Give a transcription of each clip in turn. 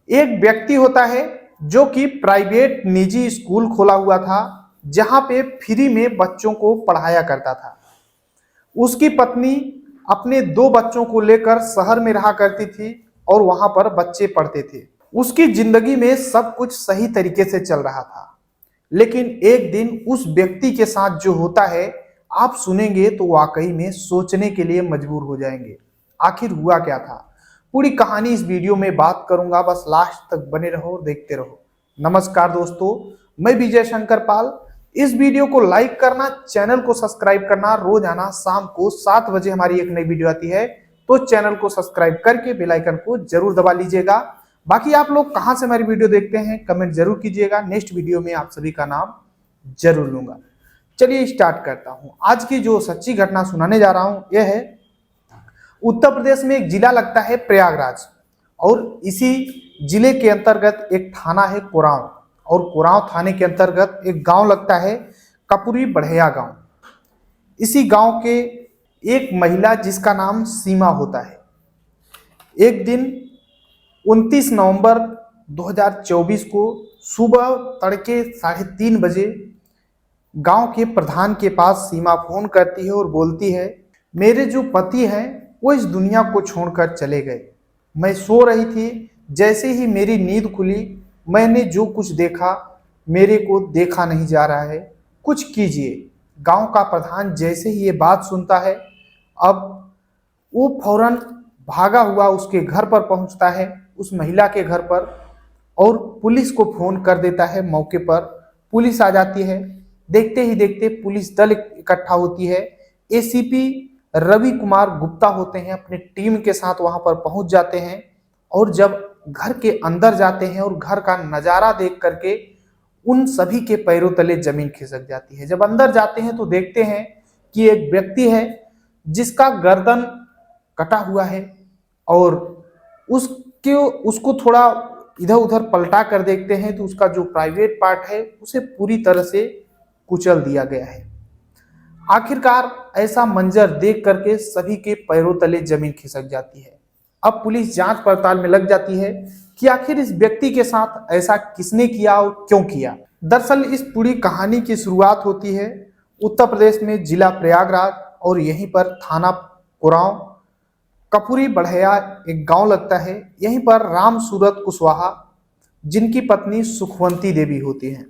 एक व्यक्ति होता है जो कि प्राइवेट निजी स्कूल खोला हुआ था, जहां पे फ्री में बच्चों को पढ़ाया करता था। उसकी पत्नी अपने दो बच्चों को लेकर शहर में रहा करती थी और वहां पर बच्चे पढ़ते थे। उसकी जिंदगी में सब कुछ सही तरीके से चल रहा था, लेकिन एक दिन उस व्यक्ति के साथ जो होता है, आप सुनेंगे तो वाकई में सोचने के लिए मजबूर हो जाएंगे। आखिर हुआ क्या था, पूरी कहानी इस वीडियो में बात करूंगा, बस लास्ट तक बने रहो और देखते रहो। नमस्कार दोस्तों, मैं विजय शंकर पाल। इस वीडियो को लाइक करना, चैनल को सब्सक्राइब करना। रोजाना शाम को 7 बजे हमारी एक नई वीडियो आती है, तो चैनल को सब्सक्राइब करके बेल आइकन को जरूर दबा लीजिएगा। बाकी आप लोग कहां से हमारी वीडियो देखते हैं कमेंट जरूर कीजिएगा, नेक्स्ट वीडियो में आप सभी का नाम जरूर लूंगा। चलिए स्टार्ट करता हूं। आज की जो सच्ची घटना सुनाने जा रहा हूं यह है, उत्तर प्रदेश में एक जिला लगता है प्रयागराज, और इसी जिले के अंतर्गत एक थाना है कोरांव, और कोरांव थाने के अंतर्गत एक गांव लगता है कपूरी बढ़ैया गांव। इसी गांव के एक महिला जिसका नाम सीमा होता है, एक दिन 29 नवंबर 2024 को सुबह तड़के 3:30 बजे गांव के प्रधान के पास सीमा फोन करती है और बोलती है, मेरे जो पति हैं वो इस दुनिया को छोड़कर चले गए। मैं सो रही थी, जैसे ही मेरी नींद खुली मैंने जो कुछ देखा मेरे को देखा नहीं जा रहा है, कुछ कीजिए। गांव का प्रधान जैसे ही ये बात सुनता है, अब वो फौरन भागा हुआ उसके घर पर पहुंचता है, उस महिला के घर पर, और पुलिस को फोन कर देता है। मौके पर पुलिस आ जाती है। देखते ही देखते पुलिस दल इकट्ठा होती है। एसीपी रवि कुमार गुप्ता होते हैं, अपने टीम के साथ वहां पर पहुंच जाते हैं, और जब घर के अंदर जाते हैं और घर का नजारा देख करके उन सभी के पैरों तले जमीन खिसक जाती है। जब अंदर जाते हैं तो देखते हैं कि एक व्यक्ति है जिसका गर्दन कटा हुआ है, और उसको थोड़ा इधर उधर पलटा कर देखते हैं तो उसका जो प्राइवेट पार्ट है उसे पूरी तरह से कुचल दिया गया है। आखिरकार ऐसा मंजर देख करके सभी के पैरों तले जमीन खिसक जाती है। अब पुलिस जांच पड़ताल में लग जाती है कि आखिर इस व्यक्ति के साथ ऐसा किसने किया और क्यों किया। दरअसल इस पूरी कहानी की शुरुआत होती है उत्तर प्रदेश में जिला प्रयागराज, और यहीं पर थाना कोरांव कपूरी बढ़ैया एक गांव लगता है। यहीं पर राम सूरत कुशवाहा, जिनकी पत्नी सुखवंती देवी होती हैं।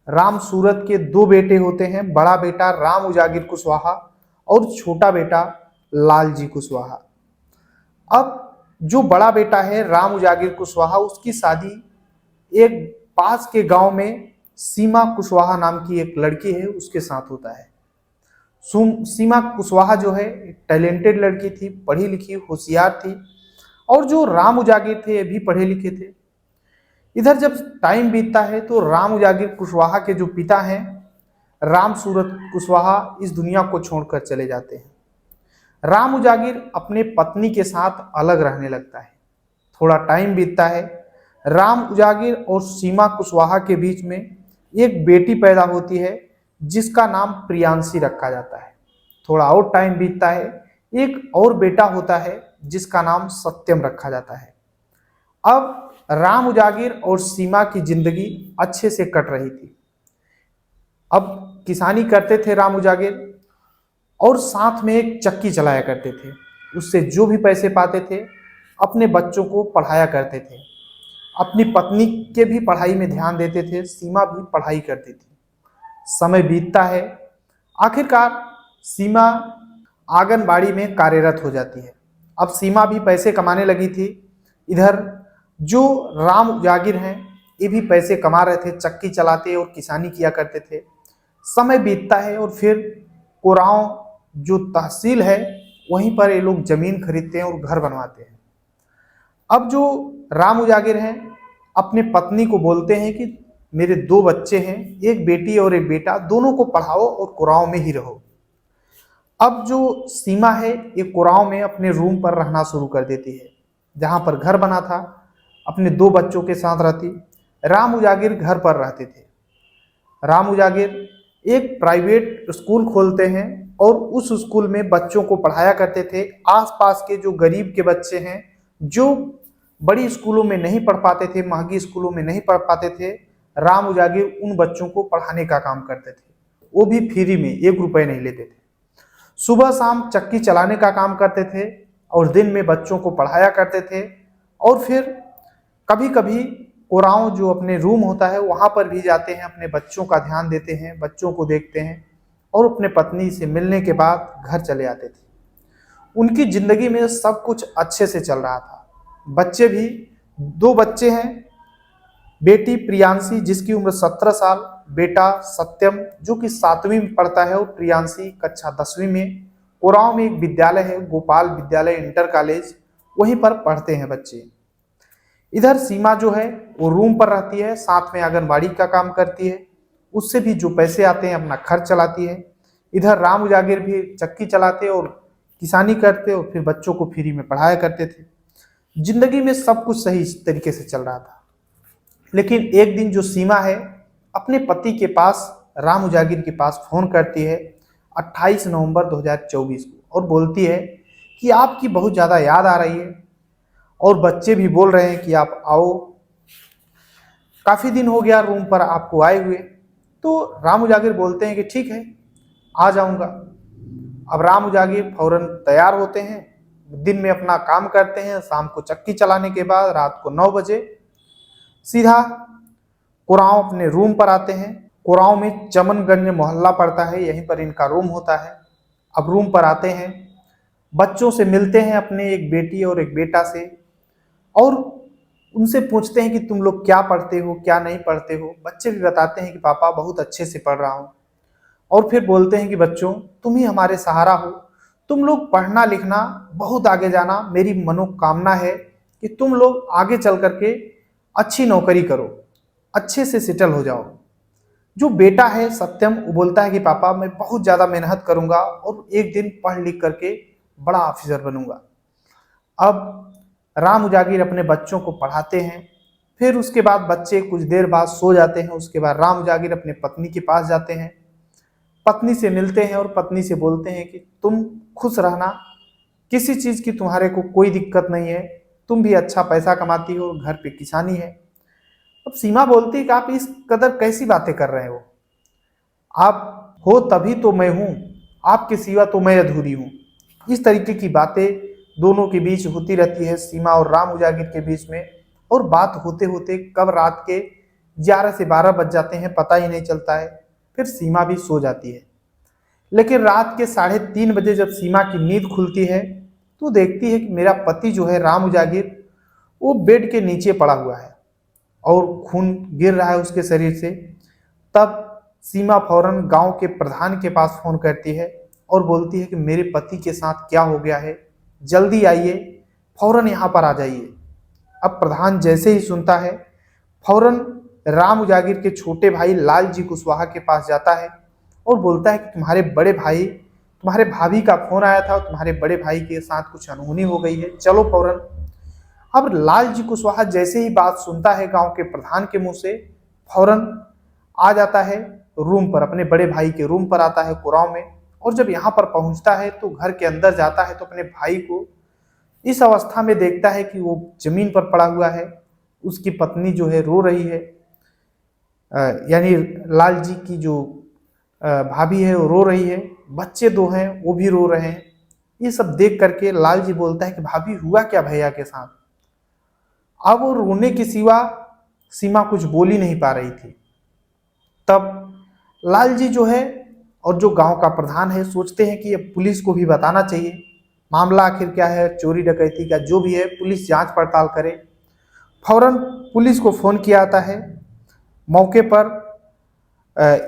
राम सूरत के 2 बेटे होते हैं, बड़ा बेटा राम उजागिर कुशवाहा और छोटा बेटा लालजी कुशवाहा। अब जो बड़ा बेटा है राम उजागिर कुशवाहा, उसकी शादी एक पास के गांव में सीमा कुशवाहा नाम की एक लड़की है उसके साथ होता है। सीमा कुशवाहा जो है टैलेंटेड लड़की थी, पढ़ी लिखी होशियार थी, और जो राम उजागिर थे ये भी पढ़े लिखे थे। इधर जब टाइम बीतता है तो राम उजागिर कुशवाहा के जो पिता हैं राम सूरत कुशवाहा इस दुनिया को छोड़कर चले जाते हैं। राम उजागिर अपने पत्नी के साथ अलग रहने लगता है। थोड़ा टाइम बीतता है, राम उजागिर और सीमा कुशवाहा के बीच में एक बेटी पैदा होती है जिसका नाम प्रियांशी रखा जाता है। थोड़ा और टाइम बीतता है, एक और बेटा होता है जिसका नाम सत्यम रखा जाता है। अब राम उजागिर और सीमा की जिंदगी अच्छे से कट रही थी। अब किसानी करते थे राम उजागिर, और साथ में एक चक्की चलाया करते थे। उससे जो भी पैसे पाते थे अपने बच्चों को पढ़ाया करते थे, अपनी पत्नी के भी पढ़ाई में ध्यान देते थे, सीमा भी पढ़ाई करती थी। समय बीतता है, आखिरकार सीमा आंगनबाड़ी में कार्यरत हो जाती है। अब सीमा भी पैसे कमाने लगी थी, इधर जो राम उजागिर हैं ये भी पैसे कमा रहे थे, चक्की चलाते और किसानी किया करते थे। समय बीतता है और फिर कोरांव जो तहसील है वहीं पर ये लोग जमीन खरीदते हैं और घर बनवाते हैं। अब जो राम उजागिर हैं अपने पत्नी को बोलते हैं कि मेरे 2 बच्चे हैं, एक बेटी और एक बेटा, दोनों को पढ़ाओ और कोरांव में ही रहो। अब जो सीमा है ये कोरांव में अपने रूम पर रहना शुरू कर देती है, जहां पर घर बना था, अपने 2 बच्चों के साथ रहती। राम उजागिर घर पर रहते थे। राम उजागिर एक प्राइवेट स्कूल खोलते हैं और उस स्कूल में बच्चों को पढ़ाया करते थे। आसपास के जो गरीब के बच्चे हैं, जो बड़ी स्कूलों में नहीं पढ़ पाते थे, महंगी स्कूलों में नहीं पढ़ पाते थे, राम उजागिर उन बच्चों को पढ़ाने का काम करते थे, वो भी फ्री में, 1 रुपए नहीं लेते थे। सुबह शाम चक्की चलाने का काम करते थे और दिन में बच्चों को पढ़ाया करते थे। और फिर कभी कभी कोरांव जो अपने रूम होता है वहाँ पर भी जाते हैं, अपने बच्चों का ध्यान देते हैं, बच्चों को देखते हैं और अपने पत्नी से मिलने के बाद घर चले आते थे। उनकी ज़िंदगी में सब कुछ अच्छे से चल रहा था। बच्चे भी, 2 बच्चे हैं, बेटी प्रियांशी जिसकी उम्र 17 साल, बेटा सत्यम जो कि 7वीं में पढ़ता है और प्रियांशी कक्षा 10वीं में। कोरांव में एक विद्यालय है, गोपाल विद्यालय इंटर कॉलेज, वहीं पर पढ़ते हैं बच्चे। इधर सीमा जो है वो रूम पर रहती है, साथ में आंगनबाड़ी का काम करती है, उससे भी जो पैसे आते हैं अपना खर्च चलाती है। इधर राम उजागिर भी चक्की चलाते और किसानी करते और फिर बच्चों को फ्री में पढ़ाया करते थे। जिंदगी में सब कुछ सही तरीके से चल रहा था। लेकिन एक दिन जो सीमा है अपने पति के पास, राम उजागिर के पास फोन करती है 28 नवंबर 2024 को और बोलती है कि आपकी बहुत ज़्यादा याद आ रही है और बच्चे भी बोल रहे हैं कि आप आओ, काफ़ी दिन हो गया रूम पर आपको आए हुए। तो राम उजागिर बोलते हैं कि ठीक है, आ जाऊंगा। अब राम उजागिर फौरन तैयार होते हैं, दिन में अपना काम करते हैं, शाम को चक्की चलाने के बाद रात को 9 बजे सीधा कोरांव अपने रूम पर आते हैं। कोरांव में चमनगंज मोहल्ला पड़ता है, यहीं पर इनका रूम होता है। अब रूम पर आते हैं, बच्चों से मिलते हैं, अपने एक बेटी और एक बेटा से, और उनसे पूछते हैं कि तुम लोग क्या पढ़ते हो, क्या नहीं पढ़ते हो। बच्चे भी बताते हैं कि पापा बहुत अच्छे से पढ़ रहा हूँ। और फिर बोलते हैं कि बच्चों तुम ही हमारे सहारा हो, तुम लोग पढ़ना लिखना बहुत आगे जाना, मेरी मनोकामना है कि तुम लोग आगे चल करके अच्छी नौकरी करो, अच्छे से सेटल हो जाओ। जो बेटा है सत्यम, वो बोलता है कि पापा मैं बहुत ज़्यादा मेहनत करूँगा और एक दिन पढ़ लिख करके बड़ा ऑफिसर बनूंगा। अब राम उजागिर अपने बच्चों को पढ़ाते हैं, फिर उसके बाद बच्चे कुछ देर बाद सो जाते हैं। उसके बाद राम उजागिर अपने पत्नी के पास जाते हैं, पत्नी से मिलते हैं और पत्नी से बोलते हैं कि तुम खुश रहना, किसी चीज़ की तुम्हारे को कोई दिक्कत नहीं है, तुम भी अच्छा पैसा कमाती हो, घर पे किसानी है। अब सीमा बोलती है कि आप इस कदर कैसी बातें कर रहे हो, आप हो तभी तो मैं हूँ, आपके सिवा तो मैं अधूरी हूँ। इस तरीके की बातें दोनों के बीच होती रहती है, सीमा और राम उजागिर के बीच में। और बात होते होते कब रात के 11 से 12 बज जाते हैं पता ही नहीं चलता है। फिर सीमा भी सो जाती है। लेकिन रात के 3:30 बजे जब सीमा की नींद खुलती है तो देखती है कि मेरा पति जो है राम उजागिर, वो बेड के नीचे पड़ा हुआ है और खून गिर रहा है उसके शरीर से। तब सीमा फौरन गांव के प्रधान के पास फोन करती है और बोलती है कि मेरे पति के साथ क्या हो गया है, जल्दी आइए, फौरन यहाँ पर आ जाइए। अब प्रधान जैसे ही सुनता है फौरन राम उजागिर के छोटे भाई लालजी कुशवाहा के पास जाता है और बोलता है कि तुम्हारे बड़े भाई, तुम्हारे भाभी का फोन आया था, तुम्हारे बड़े भाई के साथ कुछ अनहोनी हो गई है, चलो फौरन। अब लालजी कुशवाहा जैसे ही बात सुनता है गांव के प्रधान के मुंह से, फौरन आ जाता है रूम पर, अपने बड़े भाई के रूम पर आता है कोरांव में। और जब यहाँ पर पहुंचता है तो घर के अंदर जाता है तो अपने भाई को इस अवस्था में देखता है कि वो जमीन पर पड़ा हुआ है, उसकी पत्नी जो है रो रही है, यानी लालजी की जो भाभी है वो रो रही है, बच्चे 2 हैं वो भी रो रहे हैं। ये सब देख करके लालजी बोलता है कि भाभी हुआ क्या भैया के साथ। अब वो रोने के सिवा सीमा कुछ बोल ही नहीं पा रही थी। तब लालजी जो है और जो गांव का प्रधान है सोचते हैं कि अब पुलिस को भी बताना चाहिए, मामला आखिर क्या है, चोरी डकैती का जो भी है पुलिस जांच पड़ताल करे। फौरन पुलिस को फोन किया जाता है। मौके पर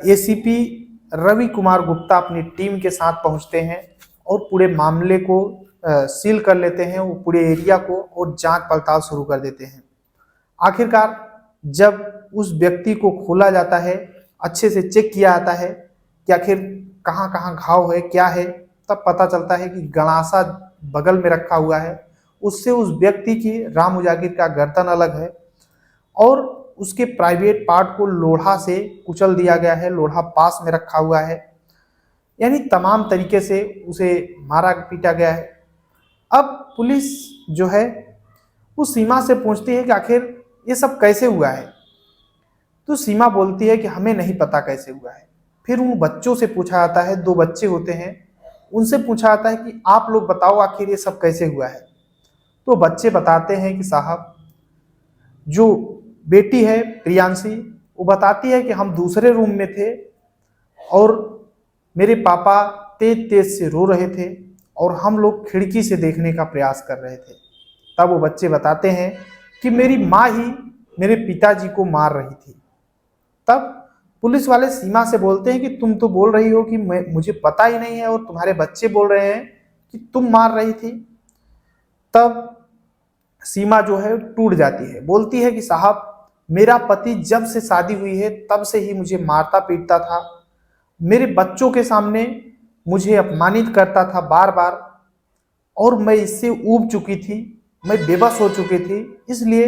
एसीपी रवि कुमार गुप्ता अपनी टीम के साथ पहुंचते हैं और पूरे मामले को सील कर लेते हैं, वो पूरे एरिया को, और जांच पड़ताल शुरू कर देते हैं। आखिरकार जब उस व्यक्ति को खोला जाता है, अच्छे से चेक किया जाता है कि आखिर कहाँ कहाँ घाव है, क्या है, तब पता चलता है कि गणासा बगल में रखा हुआ है, उससे उस व्यक्ति की, राम उजागिर का गर्दन अलग है और उसके प्राइवेट पार्ट को लोढ़ा से कुचल दिया गया है, लोढ़ा पास में रखा हुआ है, यानी तमाम तरीके से उसे मारा पीटा गया है। अब पुलिस जो है वो सीमा से पूछती है कि आखिर ये सब कैसे हुआ है। तो सीमा बोलती है कि हमें नहीं पता कैसे हुआ है। फिर उन बच्चों से पूछा जाता है, 2 बच्चे होते हैं, उनसे पूछा जाता है कि आप लोग बताओ आखिर ये सब कैसे हुआ है। तो बच्चे बताते हैं कि साहब, जो बेटी है प्रियांशी, वो बताती है कि हम दूसरे रूम में थे और मेरे पापा तेज तेज से रो रहे थे और हम लोग खिड़की से देखने का प्रयास कर रहे थे। तब वो बच्चे बताते हैं कि मेरी माँ ही मेरे पिताजी को मार रही थी। तब पुलिस वाले सीमा से बोलते हैं कि तुम तो बोल रही हो कि मुझे पता ही नहीं है और तुम्हारे बच्चे बोल रहे हैं कि तुम मार रही थी। तब सीमा जो है टूट जाती है, बोलती है कि साहब, मेरा पति जब से शादी हुई है तब से ही मुझे मारता पीटता था, मेरे बच्चों के सामने मुझे अपमानित करता था बार बार और मैं इससे ऊब चुकी थी, मैं बेबस हो चुकी थी, इसलिए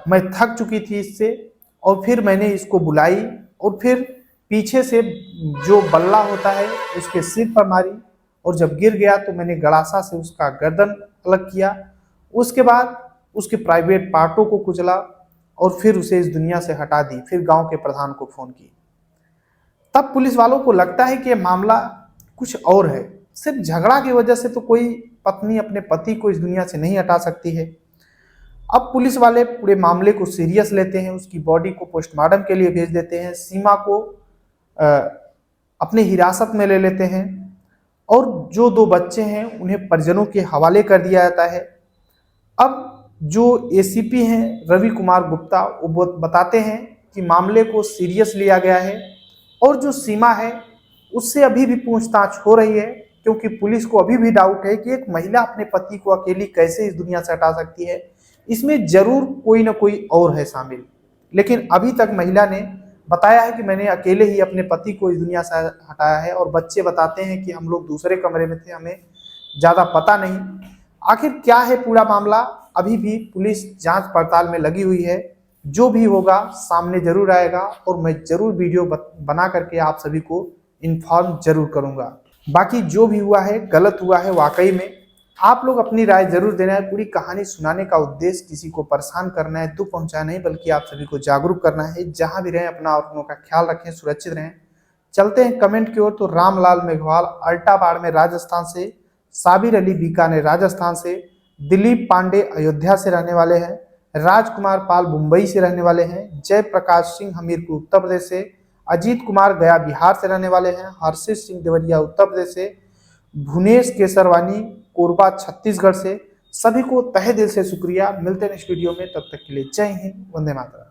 मैं थक चुकी थी इससे। और फिर मैंने इसको बुलाई और फिर पीछे से जो बल्ला होता है उसके सिर पर मारी और जब गिर गया तो मैंने गड़ासा से उसका गर्दन अलग किया। उसके बाद उसके प्राइवेट पार्टों को कुचला और फिर उसे इस दुनिया से हटा दी। फिर गांव के प्रधान को फोन की। तब पुलिस वालों को लगता है कि यह मामला कुछ और है, सिर्फ झगड़ा की वजह से तो कोई पत्नी अपने पति को इस दुनिया से नहीं हटा सकती है। अब पुलिस वाले पूरे मामले को सीरियस लेते हैं, उसकी बॉडी को पोस्टमार्टम के लिए भेज देते हैं, सीमा को अपने हिरासत में ले लेते हैं और जो 2 बच्चे हैं उन्हें परिजनों के हवाले कर दिया जाता है। अब जो एसीपी हैं रवि कुमार गुप्ता, वो बताते हैं कि मामले को सीरियस लिया गया है और जो सीमा है उससे अभी भी पूछताछ हो रही है, क्योंकि पुलिस को अभी भी डाउट है कि एक महिला अपने पति को अकेली कैसे इस दुनिया से हटा सकती है। इसमें जरूर कोई ना कोई और है शामिल, लेकिन अभी तक महिला ने बताया है कि मैंने अकेले ही अपने पति को इस दुनिया से हटाया है। और बच्चे बताते हैं कि हम लोग दूसरे कमरे में थे, हमें ज़्यादा पता नहीं। आखिर क्या है पूरा मामला, अभी भी पुलिस जांच पड़ताल में लगी हुई है। जो भी होगा सामने जरूर आएगा और मैं जरूर वीडियो बना करके आप सभी को इन्फॉर्म जरूर करूंगा। बाकी जो भी हुआ है गलत हुआ है वाकई में, आप लोग अपनी राय जरूर देना है। पूरी कहानी सुनाने का उद्देश्य किसी को परेशान करना है, दुख पहुंचाना नहीं, बल्कि आप सभी को जागरूक करना है। जहां भी रहें अपना और अपनों का ख्याल रखें, सुरक्षित रहें। चलते हैं कमेंट की ओर। तो रामलाल मेघवाल अल्टा बाड़मेर राजस्थान से, साबिर अली बीकानेर राजस्थान से, दिलीप पांडे अयोध्या से रहने वाले हैं, राजकुमार पाल मुंबई से रहने वाले हैं, जयप्रकाश सिंह हमीरपुर उत्तर प्रदेश से, अजीत कुमार गया बिहार से रहने वाले हैं, हर्षित सिंह देवरिया उत्तर प्रदेश से, भुवनेश केसरवानी कोरबा छत्तीसगढ़ से। सभी को तहे दिल से शुक्रिया। मिलते हैं नेक्स्ट वीडियो में, तब तक के लिए जय हिंद, वंदे मातरम।